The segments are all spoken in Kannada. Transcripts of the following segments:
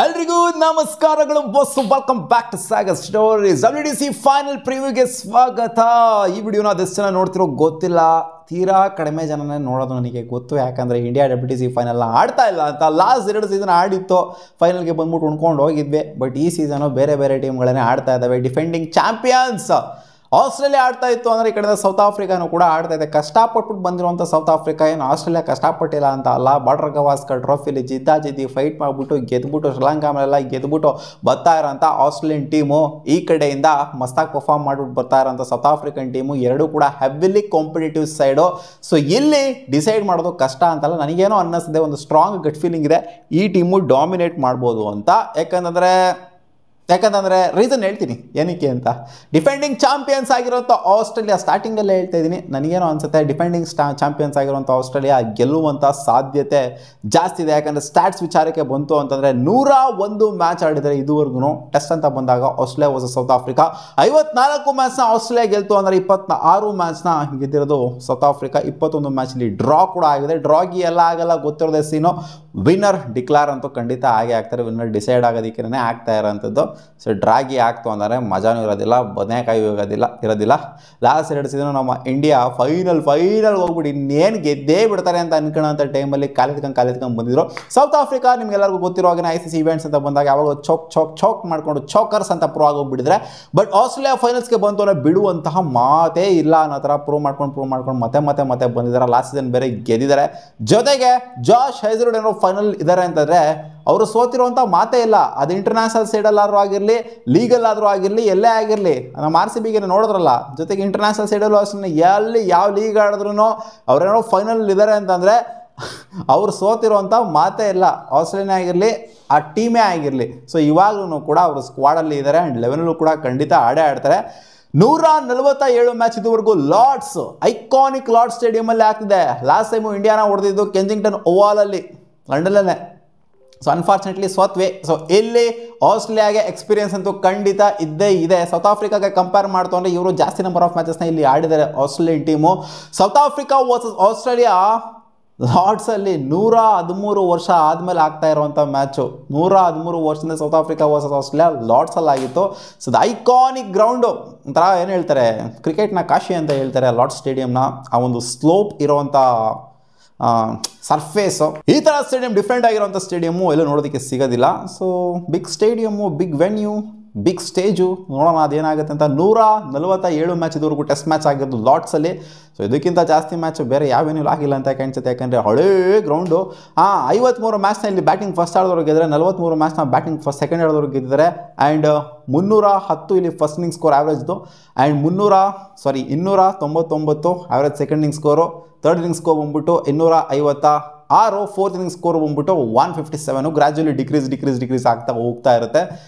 ಎಲ್ರಿಗೂ ನಮಸ್ಕಾರಗಳು ಬಸ್ welcome back to Sagar stories WDC final ಪ್ರಿವ್ಯೂಗೆ ಸ್ವಾಗತ. ಈ ವಿಡಿಯೋನ ಅದೆಷ್ಟು ಜನ ನೋಡ್ತಿರೋ ಗೊತ್ತಿಲ್ಲ, ತೀರಾ ಕಡಿಮೆ ಜನನೇ ನೋಡೋದು ನನಗೆ ಗೊತ್ತು. ಯಾಕಂದರೆ ಇಂಡಿಯಾ WDC ಫೈನಲ್ನ ಆಡ್ತಾ ಇಲ್ಲ ಅಂತ ಲಾಸ್ಟ್ 2 ಸೀಸನ್ ಆಡಿತ್ತು, ಫೈನಲ್ಗೆ ಬಂದ್ಬಿಟ್ಟು ಉಣ್ಕೊಂಡು ಹೋಗಿದ್ವಿ. ಬಟ್ ಈ ಸೀಸನು ಬೇರೆ ಬೇರೆ ಟೀಮ್ಗಳನ್ನೇ ಆಡ್ತಾ ಇದ್ದಾವೆ. ಡಿಫೆಂಡಿಂಗ್ ಚಾಂಪಿಯನ್ಸ್ ಆಸ್ಟ್ರೇಲಿಯಾ ಆಡ್ತಾ ಇತ್ತು ಅಂದರೆ ಈ ಕಡೆ ಸೌತ್ ಆಫ್ರಿಕಾನು ಕೂಡ ಆಡ್ತಾ ಇದೆ. ಕಷ್ಟಪಟ್ಬಿಟ್ಟು ಬಂದಿರುವಂಥ ಸೌತ್ ಆಫ್ರಿಕಾ ಏನು ಆಸ್ಟ್ರೇಲಿಯಾ ಕಷ್ಟಪಟ್ಟಿಲ್ಲ ಅಂತ ಅಲ್ಲ. ಬಾರ್ಡರ್ ಗವಾಸ್ಕರ್ ಟ್ರೋಫಿಲಿ ಜಿದ್ದಿ ಫೈಟ್ ಮಾಡಿಬಿಟ್ಟು ಗೆದ್ಬಿಟ್ಟು ಶ್ರೀಲಂಕಾ ಮೇಲೆಲ್ಲ ಗೆದ್ಬಿಟ್ಟು ಬರ್ತಾ ಇರೋಂಥ ಆಸ್ಟ್ರೇಲಿಯನ್ ಟೀಮು, ಈ ಕಡೆಯಿಂದ ಮಸ್ತಾಗಿ ಪರ್ಫಾರ್ಮ್ ಮಾಡಿಬಿಟ್ಟು ಬರ್ತಾ ಇರೋಂಥ ಸೌತ್ ಆಫ್ರಿಕನ್ ಟೀಮು, ಎರಡೂ ಕೂಡ ಹೆವಿಲಿ ಕಾಂಪಿಟೇಟಿವ್ ಸೈಡು. ಸೊ ಇಲ್ಲಿ ಡಿಸೈಡ್ ಮಾಡೋದು ಕಷ್ಟ ಅಂತಲ್ಲ, ನನಗೇನೋ ಅನ್ನಿಸ್ತದೆ, ಒಂದು ಸ್ಟ್ರಾಂಗ್ ಗಟ್ ಫೀಲಿಂಗ್ ಇದೆ ಈ ಟೀಮು ಡಾಮಿನೇಟ್ ಮಾಡ್ಬೋದು ಅಂತ. ಯಾಕಂತಂದರೆ ರೀಸನ್ ಹೇಳ್ತೀನಿ ಏನಕ್ಕೆ ಅಂತ. ಡಿಫೆಂಡಿಂಗ್ ಚಾಂಪಿಯನ್ಸ್ ಆಗಿರೋಂಥ ಆಸ್ಟ್ರೇಲಿಯಾ, ಸ್ಟಾರ್ಟಿಂಗಲ್ಲೇ ಹೇಳ್ತಾ ಇದ್ದೀನಿ, ನನಗೇನೋ ಅನಿಸುತ್ತೆ ಡಿಫೆಂಡಿಂಗ್ ಚಾಂಪಿಯನ್ಸ್ ಆಗಿರೋಂಥ ಆಸ್ಟ್ರೇಲಿಯಾ ಗೆಲ್ಲುವಂಥ ಸಾಧ್ಯತೆ ಜಾಸ್ತಿ ಇದೆ. ಯಾಕಂದರೆ ಸ್ಟ್ಯಾಟ್ಸ್ ವಿಚಾರಕ್ಕೆ ಬಂತು ಅಂತಂದರೆ 101 ಮ್ಯಾಚ್ ಆಡಿದರೆ ಇದುವರೆಗೂ ಟೆಸ್ಟ್ ಅಂತ ಬಂದಾಗ ಆಸ್ಟ್ರೇಲಿಯಾ ವರ್ಸಸ್ ಸೌತ್ ಆಫ್ರಿಕಾ. 54 ಮ್ಯಾಚ್ನ ಆಸ್ಟ್ರೇಲಿಯಾ ಗೆಲ್ತು ಅಂದರೆ 26 ಮ್ಯಾಚ್ನ ಗೆದ್ದಿರೋದು ಸೌತ್ ಆಫ್ರಿಕಾ. 21 ಮ್ಯಾಚಲ್ಲಿ ಡ್ರಾ ಕೂಡ ಆಗಿದೆ. ಡ್ರಾಗಿ ಎಲ್ಲ ಆಗಲ್ಲ, ಗೊತ್ತಿರೋದೇ ಸೀನು. ವಿನ್ನರ್ ಡಿಕ್ಲೇರ್ ಅಂತೂ ಖಂಡಿತ ಆಗೇ ಆಗ್ತಾರೆ. ವಿನ್ನರ್ ಡಿಸೈಡ್ ಆಗೋದಕ್ಕೇ ಆಗ್ತಾ ಇರೋಂಥದ್ದು. ಸೊ ಡ್ರಾಗಿ ಆಗ್ತು ಅಂದರೆ ಮಜಾನೂ ಇರೋದಿಲ್ಲ, ಬದನೆಕಾಯಿ ಇರೋದಿಲ್ಲ. ಲಾಸ್ಟ್ 2 ಸೀಸನ್ ನಮ್ಮ ಇಂಡಿಯಾ ಫೈನಲ್ ಹೋಗ್ಬಿಟ್ಟು ಇನ್ನೇನು ಗೆದ್ದೇ ಬಿಡ್ತಾರೆ ಅಂತ ಅನ್ಕೊಳ್ಳೋಂಥ ಟೈಮಲ್ಲಿ ಕಾಲಿದ್ಕೊಂಡು ಬಂದಿದ್ರು. ಸೌತ್ ಆಫ್ರಿಕಾ ನಿಮ್ಗೆಲ್ಲರಿಗೂ ಗೊತ್ತಿರೋ ಹಾಗೆ ICC ಇವೆಂಟ್ಸ್ ಅಂತ ಬಂದಾಗ ಯಾವಾಗ ಚೋಕ್ ಮಾಡ್ಕೊಂಡು ಚೋಕರ್ಸ್ ಅಂತ ಪ್ರೂವ್ ಆಗೋಗ್ಬಿಟ್ಟಿದ್ರೆ. ಬಟ್ ಆಸ್ಟ್ರೇಲಿಯಾ ಫೈನಲ್ಸ್ಗೆ ಬಂತು ಅಂದರೆ ಬಿಡುವಂತಹ ಮಾತೇ ಇಲ್ಲ ಅನ್ನೋ ಥರ ಪ್ರೂವ್ ಮಾಡ್ಕೊಂಡು ಮತ್ತೆ ಬಂದಿದ್ದಾರೆ. ಲಾಸ್ಟ್ ಸೀಸನ್ ಬೇರೆ ಗೆದ್ದಿದ್ದಾರೆ. ಜೊತೆಗೆ ಜಾಶ್ ಹೈಜರ್ವುಡ್ ಏನೋ ಫೈನಲ್ ಇದ್ದಾರೆ ಅಂತಂದರೆ ಅವರು ಸೋತಿರುವಂಥ ಮಾತೇ ಇಲ್ಲ. ಅದು ಇಂಟರ್ನ್ಯಾಷನಲ್ ಸೈಡಲ್ಲಾದರೂ ಆಗಿರಲಿ, ಲೀಗಲ್ಲಾದರೂ ಆಗಿರಲಿ, ಎಲ್ಲೇ ಆಗಿರಲಿ. ನಮ್ಮ RCBಗೆ ನೋಡಿದ್ರಲ್ಲ. ಜೊತೆಗೆ ಇಂಟರ್ನ್ಯಾಷನಲ್ ಸೈಡಲ್ಲೂ ಅಷ್ಟೇ, ಎಲ್ಲಿ ಯಾವ ಲೀಗ್ ಆಡಿದ್ರು ಅವರೇನೋ ಫೈನಲ್ ಇದ್ದಾರೆ ಅಂತಂದರೆ ಅವ್ರು ಸೋತಿರುವಂಥ ಮಾತೇ ಇಲ್ಲ. ಆಸ್ಟ್ರೇಲಿಯಾ ಆಗಿರಲಿ, ಆ ಟೀಮೇ ಆಗಿರಲಿ. ಸೊ ಇವಾಗಲೂ ಕೂಡ ಅವರು ಸ್ಕ್ವಾಡಲ್ಲಿ ಇದ್ದಾರೆ ಆ್ಯಂಡ್ 11 ಕೂಡ ಖಂಡಿತ ಆಡ್ತಾರೆ. 147 ಮ್ಯಾಚ್ ಇದುವರೆಗೂ ಲಾರ್ಡ್ಸ್, ಐಕಾನಿಕ್ ಲಾರ್ಡ್ಸ್ ಸ್ಟೇಡಿಯಮಲ್ಲಿ ಆಗ್ತಿದೆ. ಲಾಸ್ಟ್ ಟೈಮು ಇಂಡಿಯಾನ ಹೊಡೆದಿದ್ದು ಕೆನ್ಸಿಂಗ್ಟನ್ ಓವಾಲಲ್ಲಿ, ಲಂಡನಲ್ಲೇ. ಸೊ ಅನ್ಫಾರ್ಚುನೇಟ್ಲಿ ಸೋತ್ವಿ. ಸೊ ಇಲ್ಲಿ ಆಸ್ಟ್ರೇಲಿಯಾಗೆ ಎಕ್ಸ್ಪೀರಿಯನ್ಸ್ ಅಂತೂ ಖಂಡಿತ ಇದ್ದೇ ಇದೆ. ಸೌತ್ ಆಫ್ರಿಕಾಗೆ ಕಂಪೇರ್ ಮಾಡ್ತು ಅಂದರೆ ಇವರು ಜಾಸ್ತಿ ನಂಬರ್ ಆಫ್ ಮ್ಯಾಚಸ್ನ ಇಲ್ಲಿ ಆಡಿದ್ದಾರೆ Australian team. South Africa versus Australia ಲಾರ್ಡ್ಸಲ್ಲಿ 113 ವರ್ಷ ಆದಮೇಲೆ ಆಗ್ತಾ ಇರುವಂಥ ಮ್ಯಾಚು. 113 ವರ್ಷದಿಂದ ಸೌತ್ ಆಫ್ರಿಕಾ ವರ್ಸಸ್ ಆಸ್ಟ್ರೇಲಿಯಾ ಲಾರ್ಡ್ಸಲ್ಲಿ ಆಗಿತ್ತು. ಸೊ ಅದು ಐಕಾನಿಕ್ ಗ್ರೌಂಡು, ಒಂಥರ ಏನು ಹೇಳ್ತಾರೆ, ಕ್ರಿಕೆಟ್ನ ಕಾಶಿ ಅಂತ ಹೇಳ್ತಾರೆ ಲಾರ್ಡ್ಸ್ ಸ್ಟೇಡಿಯಂನ. ಆ ಒಂದು ಸ್ಲೋಪ್ ಇರೋವಂಥ ಸರ್ಫೇಸು, ಈ ಥರ ಸ್ಟೇಡಿಯಂ ಡಿಫ್ರೆಂಟ್ ಆಗಿರೋಂಥ ಸ್ಟೇಡಿಯಮ್ಮು ಎಲ್ಲೂ ನೋಡೋದಕ್ಕೆ ಸಿಗೋದಿಲ್ಲ. So big stadium, big venue, big stage. ನೋಡೋಣ ಅದೇನಾಗುತ್ತೆ ಅಂತ. 147 ಮ್ಯಾಚ್ ಇದುವರೆಗೂ ಟೆಸ್ಟ್ ಮ್ಯಾಚ್ ಆಗಿರೋದು ಲಾರ್ಡ್ಸಲ್ಲಿ. ಸೊ ಇದಕ್ಕಿಂತ ಜಾಸ್ತಿ ಮ್ಯಾಚ್ ಬೇರೆ ಯಾವೇನೂ ಆಗಿಲ್ಲ ಅಂತ ಕಾಣಿಸುತ್ತೆ. ಯಾಕಂದರೆ ಹಳೇ ಗ್ರೌಂಡು. 53 ಮ್ಯಾಚ್ನ ಇಲ್ಲಿ ಬ್ಯಾಟಿಂಗ್ ಫಸ್ಟ್ ಆಡಿದವ್ರು ಗೆದ್ದರೆ, 43 ಮ್ಯಾಚ್ನ ಬ್ಯಾಟಿಂಗ್ ಸೆಕೆಂಡ್ ಆಡಿದವ್ರು ಗೆದ್ದಿದ್ದಾರೆ. ಆ್ಯಂಡ್ 310 ಇಲ್ಲಿ ಫಸ್ಟ್ ಇನ್ನಿಂಗ್ ಸ್ಕೋರ್ ಆ್ಯಾವ್ರೇಜ್ದು. And 299 average second inning score. Third inning score ಬಂದ್ಬಿಟ್ಟು 256. ಫೋರ್ತ್ ಇನ್ನಿಂಗ್ ಸ್ಕೋರ್ ಬಂದ್ಬಿಟ್ಟು 157. ಗ್ರ್ಯಾಜುಲಿ ಡಿಕ್ರೀಸ್ ಆಗ್ತಾ ಹೋಗ್ತಾ ಇರುತ್ತೆ.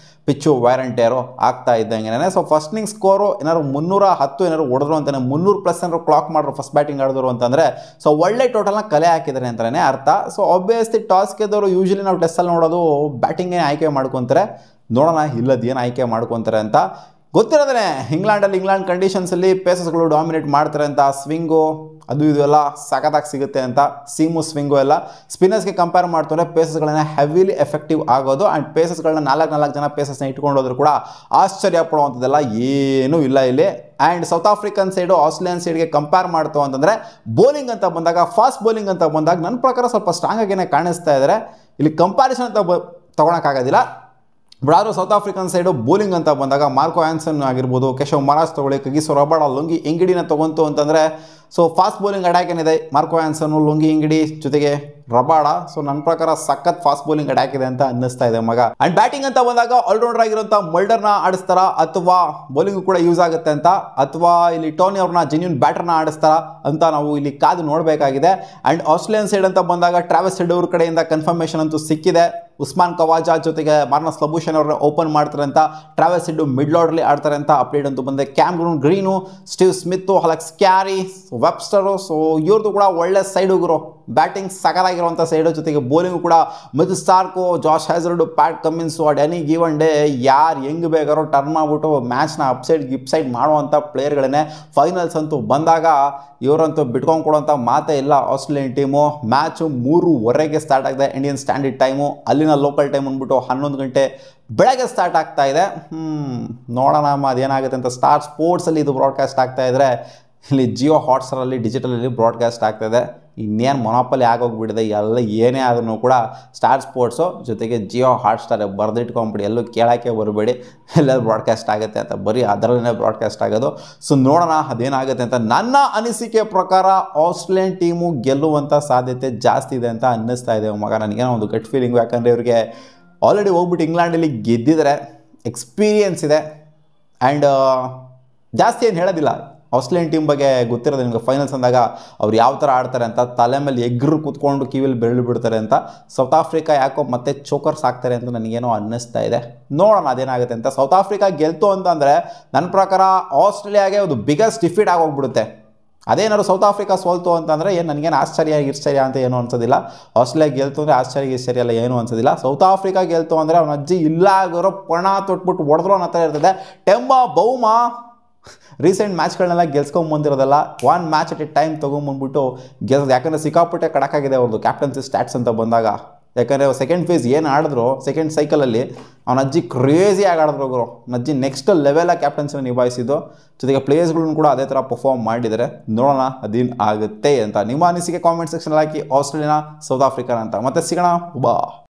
ಪಿಚ್ಚು ವೈರ್ ಆ್ಯಂಡ್ ಟೇರು ಆಗ್ತಾ ಇದ್ದಂಗೆ. ಸೊ ಫಸ್ಟ್ ಇನ್ನಿಂಗ್ ಸ್ಕೋರು ಏನಾದ್ರು 310 ಏನಾದ್ರು ಹೊಡೆದ್ರು ಅಂತಾನೆ, 300+ ಏನಾದ್ರು ಕ್ಲಾಕ್ ಮಾಡಿದ್ರು ಫಸ್ಟ್ ಬ್ಯಾಟಿಂಗ್ ಆಡಿದ್ರು ಅಂತಂದರೆ, ಸೊ ಒಳ್ಳೆ ಟೋಟಲ್ನ ಕಲೆ ಹಾಕಿದ್ದಾರೆ ಅಂತಲೇ ಅರ್ಥ. ಸೊ ಆಬ್ವಿಯಸ್ಲಿ ಟಾಸ್ ಗೆದ್ದವರು ಯೂಶಲಿ ನಾವು ಟೆಸ್ಟಲ್ಲಿ ನೋಡೋದು ಬ್ಯಾಟಿಂಗೇ ಆಯ್ಕೆ ಮಾಡ್ಕೊತಾರೆ. ನೋಡೋಣ ಇಲ್ಲದೇನು ಆಯ್ಕೆ ಮಾಡ್ಕೊತಾರೆ ಅಂತ. ಗೊತ್ತಿರೋದೇ ಇಂಗ್ಲೆಂಡ್ ಕಂಡೀಷನ್ಸಲ್ಲಿ ಪೇಸಸ್ಗಳು ಡಾಮಿನೇಟ್ ಮಾಡ್ತಾರೆ ಅಂತ. ಸ್ವಿಂಗು ಅದು ಇದು ಎಲ್ಲ ಸಖತ್ತಾಗಿ ಸಿಗುತ್ತೆ ಅಂತ. ಸೀಮು ಸ್ವಿಂಗು ಎಲ್ಲ ಸ್ಪಿನ್ನರ್ಸ್ಗೆ ಕಂಪೇರ್ ಮಾಡ್ತಾರೆ. ಪೇಸಸ್ಗಳನ್ನ ಹೆವಿಲಿ ಎಫೆಕ್ಟಿವ್ ಆಗೋದು. ಆ್ಯಂಡ್ ಪೇಸಸ್ಗಳನ್ನ 4 ಜನ ಪೇಸಸ್ನ ಇಟ್ಕೊಂಡೋದ್ರು ಕೂಡ ಆಶ್ಚರ್ಯ ಪಡುವಂಥದ್ದೆಲ್ಲ ಏನೂ ಇಲ್ಲ ಇಲ್ಲಿ. And south African side Australian ಸೈಡ್ಗೆ ಕಂಪೇರ್ ಮಾಡ್ತು ಅಂತಂದರೆ, ಬೌಲಿಂಗ್ ಅಂತ ಬಂದಾಗ, ಫಾಸ್ಟ್ ಬೌಲಿಂಗ್ ಅಂತ ಬಂದಾಗ ನನ್ನ ಪ್ರಕಾರ ಸ್ವಲ್ಪ ಸ್ಟ್ರಾಂಗ್ ಆಗೇನೆ ಕಾಣಿಸ್ತಾ ಇದ್ದಾರೆ. ಇಲ್ಲಿ ಕಂಪ್ಯಾರಿಸನ್ ಅಂತ ತೊಗೊಳಕ್ಕಾಗೋದಿಲ್ಲ. But South African side bowling ಅಂತ ಬಂದಾಗ ಮಾರ್ಕೋ ಆ್ಯನ್ಸನ್ ಆಗಿರ್ಬೋದು, ಕೇಶವ್ ಮಹಾರಾಜ್ ತೊಗೊಳ್ಳಿ, ಕಗಿಸೋ ರಬಾಡ, ಲುಂಗಿ ಇಂಗಿಡಿನ ತೊಗೊಂತು ಅಂತಂದರೆ, ಸೊ ಫಾಸ್ಟ್ ಬೌಲಿಂಗ್ ಅಟ್ಯಾಕ್ ಏನಿದೆ, ಮಾರ್ಕೋ ಆ್ಯನ್ಸನ್ನು, ಲುಂಗಿ ಇಂಗಿಡಿ ಜೊತೆಗೆ ರಬಾಡ. ಸೊ ನನ್ನ ಪ್ರಕಾರ ಸಖತ್ ಫಾಸ್ಟ್ ಬೌಲಿಂಗ್ ಅಟ್ಯಾಕ್ ಇದೆ ಅಂತ ಅನ್ನಿಸ್ತಾ ಇದೆ ಮಗ. ಆ್ಯಂಡ್ ಬ್ಯಾಟಿಂಗ್ ಅಂತ ಬಂದಾಗ ಆಲ್ರೌಂಡರ್ ಆಗಿರೋಂಥ ಮಲ್ಡರ್ನ ಆಡಿಸ್ತಾರ, ಅಥವಾ ಬೌಲಿಂಗ್ ಕೂಡ ಯೂಸ್ ಆಗುತ್ತೆ ಅಂತ, ಅಥವಾ ಇಲ್ಲಿ ಟೋನಿ ಅವ್ರನ್ನ ಜೆನ್ಯೂನ್ ಬ್ಯಾಟರ್ನ ಆಡಿಸ್ತಾರ ಅಂತ ನಾವು ಇಲ್ಲಿ ಕಾದು ನೋಡಬೇಕಾಗಿದೆ. ಆ್ಯಂಡ್ ಆಸ್ಟ್ರೇಲಿಯನ್ ಸೈಡ್ ಅಂತ ಬಂದಾಗ ಟ್ರಾವಿಸ್ ಹೆಡ್ ಅವ್ರ ಕಡೆಯಿಂದ ಕನ್ಫರ್ಮೇಷನ್ ಅಂತೂ ಸಿಕ್ಕಿದೆ. ಉಸ್ಮಾನ್ ಖವಾಜಾ ಜೊತೆಗೆ ಮಾರ್ನಸ್ ಲಬೂಷನ್ ಅವ್ರನ್ನ ಓಪನ್ ಮಾಡ್ತಾರೆ ಅಂತ. ಟ್ರಾವಿಸ್ ಹೆಡ್ ಮಿಡ್ ಆರ್ಡರ್ಲಿ ಆಡ್ತಾರೆ ಅಂತ ಅಪ್ಡೇಟ್ ಅಂತೂ ಬಂದೆ. Cameron Green, Steve Smith, Alex Carey, Webster. So ಇವ್ರದ್ದು ಕೂಡ ಒಳ್ಳೆ ಸೈಡ್ ಹೋಗಿರೋ ಬ್ಯಾಟಿಂಗ್ ಸಕಲಾಗಿರುವಂಥ ಸೈಡು, ಜೊತೆಗೆ ಬೌಲಿಂಗು ಕೂಡ Mitch Starc, Josh Hazlewood, Pat Cummins, at any given day ಯಾರು ಹೆಂಗೆ ಬೇಕಾದ್ರೂ ಟರ್ನ್ ಮಾಡಿಬಿಟ್ಟು ಮ್ಯಾಚ್ನ ಅಪ್ಸೈಡ್ ಗಿಪ್ಸೈಡ್ ಮಾಡುವಂಥ ಪ್ಲೇಯರ್ಗಳೇ. ಫೈನಲ್ಸ್ ಅಂತೂ ಬಂದಾಗ ಇವರಂತೂ ಬಿಟ್ಕೊಂಡು ಕೊಡುವಂಥ ಮಾತೇ ಇಲ್ಲ ಆಸ್ಟ್ರೇಲಿಯನ್ ಟೀಮು. ಮ್ಯಾಚು 3:30ಗೆ ಸ್ಟಾರ್ಟ್ ಆಗಿದೆ ಇಂಡಿಯನ್ ಸ್ಟ್ಯಾಂಡರ್ಡ್ ಟೈಮು, ಅಲ್ಲಿನ ಲೋಕಲ್ ಟೈಮ್ ಅಂದ್ಬಿಟ್ಟು 11 ಗಂಟೆ ಬೆಳಗ್ಗೆ ಸ್ಟಾರ್ಟ್ ಆಗ್ತಾ ಇದೆ. ನೋಡೋಣ ಅದೇನಾಗುತ್ತೆ ಅಂತ. ಸ್ಟಾರ್ ಸ್ಪೋರ್ಟ್ಸಲ್ಲಿ ಇದು ಬ್ರಾಡ್ಕಾಸ್ಟ್ ಆಗ್ತಾ ಇದ್ರೆ, ಇಲ್ಲಿ ಜಿಯೋ ಹಾಟ್ಸ್ಟಾರಲ್ಲಿ ಡಿಜಿಟಲಲ್ಲಿ ಬ್ರಾಡ್ಕಾಸ್ಟ್ ಆಗ್ತಾಯಿದೆ. ಇನ್ನೇನು ಮೊನಾಪಲಿ ಆಗೋಗ್ಬಿಟ್ಟಿದೆ ಎಲ್ಲ, ಏನೇ ಆದ್ರೂ ಕೂಡ ಸ್ಟಾರ್ ಸ್ಪೋರ್ಟ್ಸು ಜೊತೆಗೆ ಜಿಯೋ ಹಾಟ್ಸ್ಟಾರ್ ಬರೆದಿಟ್ಕೊಂಬಿಡಿ, ಎಲ್ಲೂ ಕೇಳೋಕ್ಕೆ ಬರಬೇಡಿ, ಎಲ್ಲರೂ ಬ್ರಾಡ್ಕಾಸ್ಟ್ ಆಗುತ್ತೆ ಅಂತ, ಬರೀ ಅದರಲ್ಲೇ ಬ್ರಾಡ್ಕಾಸ್ಟ್ ಆಗೋದು. ಸೊ ನೋಡೋಣ ಅದೇನಾಗುತ್ತೆ ಅಂತ. ನನ್ನ ಅನಿಸಿಕೆ ಪ್ರಕಾರ ಆಸ್ಟ್ರೇಲಿಯನ್ ಟೀಮು ಗೆಲ್ಲುವಂಥ ಸಾಧ್ಯತೆ ಜಾಸ್ತಿ ಇದೆ ಅಂತ ಅನ್ನಿಸ್ತಾ ಇದೆ ಮಗ. ನನಗೇನೋ ಒಂದು ಗಟ್ ಫೀಲಿಂಗು, ಯಾಕಂದರೆ ಇವ್ರಿಗೆ ಆಲ್ರೆಡಿ ಹೋಗ್ಬಿಟ್ಟು ಇಂಗ್ಲೆಂಡಲ್ಲಿ ಗೆದ್ದಿದ್ದಾರೆ, ಎಕ್ಸ್ಪೀರಿಯನ್ಸ್ ಇದೆ. ಆ್ಯಂಡ್ ಜಾಸ್ತಿ ಏನು ಹೇಳೋದಿಲ್ಲ ಆಸ್ಟ್ರೇಲಿಯನ್ ಟೀಮ್ ಬಗ್ಗೆ ಗೊತ್ತಿರೋದು ನಿಮಗೆ. ಫೈನಲ್ಸ್ ಅಂದಾಗ ಅವ್ರು ಯಾವ ಥರ ಆಡ್ತಾರೆ ಅಂತ, ತಲೆ ಮೇಲೆ ಎಗ್ರು ಕೂತ್ಕೊಂಡು ಕಿವಿಲಿ ಬೆರಳು ಬಿಡ್ತಾರೆ ಅಂತ. ಸೌತ್ ಆಫ್ರಿಕಾ ಯಾಕೋ ಮತ್ತೆ ಚೋಕರ್ಸ್ ಆಗ್ತಾರೆ ಅಂತ ನನಗೇನೋ ಅನ್ನಿಸ್ತಾ ಇದೆ. ನೋಡೋಣ ಅದೇನಾಗುತ್ತೆ ಅಂತ. ಸೌತ್ ಆಫ್ರಿಕಾ ಗೆಲ್ತು ಅಂತಂದರೆ ನನ್ನ ಪ್ರಕಾರ ಆಸ್ಟ್ರೇಲಿಯಾಗೆ ಒಂದು ಬಿಗ್ಗೆಸ್ಟ್ ಡಿಫೀಟ್ ಆಗೋಗ್ಬಿಡುತ್ತೆ. ಅದೇನಾದ್ರು ಸೌತ್ ಆಫ್ರಿಕಾ ಸೋಲ್ತು ಅಂತಂದರೆ ನನಗೇನು ಆಶ್ಚರ್ಯ ಅಂತ ಏನೂ ಅನ್ಸೋದಿಲ್ಲ. ಆಸ್ಟ್ರೇಲಿಯಾ ಗೆಲ್ತು ಅಂದರೆ ಆಶ್ಚರ್ಯ ಎಲ್ಲ ಏನೂ ಅನ್ಸೋದಿಲ್ಲ. ಸೌತ್ ಆಫ್ರಿಕಾ ಗೆಲ್ತು ಅಂದರೆ ಅವನ ಅಜ್ಜಿ ಇಲ್ಲ ಆಗಿರೋ ಪಣ ತೊಟ್ಬಿಟ್ಟು ಹೊಡೆದ್ರು ಅನ್ನೋ ಥರ ಇರ್ತದೆ. ಟೆಂಬಾ ಬೌಮಾ ರೀಸೆಂಟ್ ಮ್ಯಾಚ್ಗಳನ್ನೆಲ್ಲ ಗೆಲ್ಸ್ಕೊಂಬಂದಿರೋದಲ್ಲ, 1 ಮ್ಯಾಚ್ ಅಟ್ ಎ ಟೈಮ್ ತೊಗೊಂಬಂದ್ಬಿಟ್ಟು ಗೆಲ್ಸೋದು. ಯಾಕಂದರೆ ಸಿಕ್ಕಾಪಟ್ಟೆ ಕಡಕಾಗಿದೆ ಅವ್ರದ್ದು ಕ್ಯಾಪ್ಟನ್ಸಿ ಸ್ಟ್ಯಾಟ್ಸ್ ಅಂತ ಬಂದಾಗ. ಯಾಕಂದರೆ ಸೆಕೆಂಡ್ ಫೇಸ್ ಏನು ಆಡಿದ್ರು, ಸೆಕೆಂಡ್ ಸೈಕಲಲ್ಲಿ ಅವನ ಅಜ್ಜಿ ಕ್ರೇಜಿಯಾಗಿ ಆಡಿದ್ರು ಅವರು. ಅವನ ಅಜ್ಜಿ ನೆಕ್ಸ್ಟ್ ಲೆವೆಲಾಗಿ ಕ್ಯಾಪ್ಟನ್ಸಿನ ನಿಭಾಯಿಸಿದ್ದು, ಜೊತೆಗೆ ಪ್ಲೇಯರ್ಸ್ಗಳನ್ನ ಕೂಡ ಅದೇ ಥರ ಪರ್ಫಾರ್ಮ್ ಮಾಡಿದ್ದಾರೆ. ನೋಡೋಣ ಅದೇನು ಆಗುತ್ತೆ ಅಂತ. ನಿಮ್ಮ ಅನಿಸಿಕೆ ಕಾಮೆಂಟ್ ಸೆಕ್ಷನಲ್ಲಿ ಹಾಕಿ, ಆಸ್ಟ್ರೇಲಿಯಾ ಸೌತ್ ಆಫ್ರಿಕಾನ ಅಂತ. ಮತ್ತೆ ಸಿಗೋಣ, ಬಾ.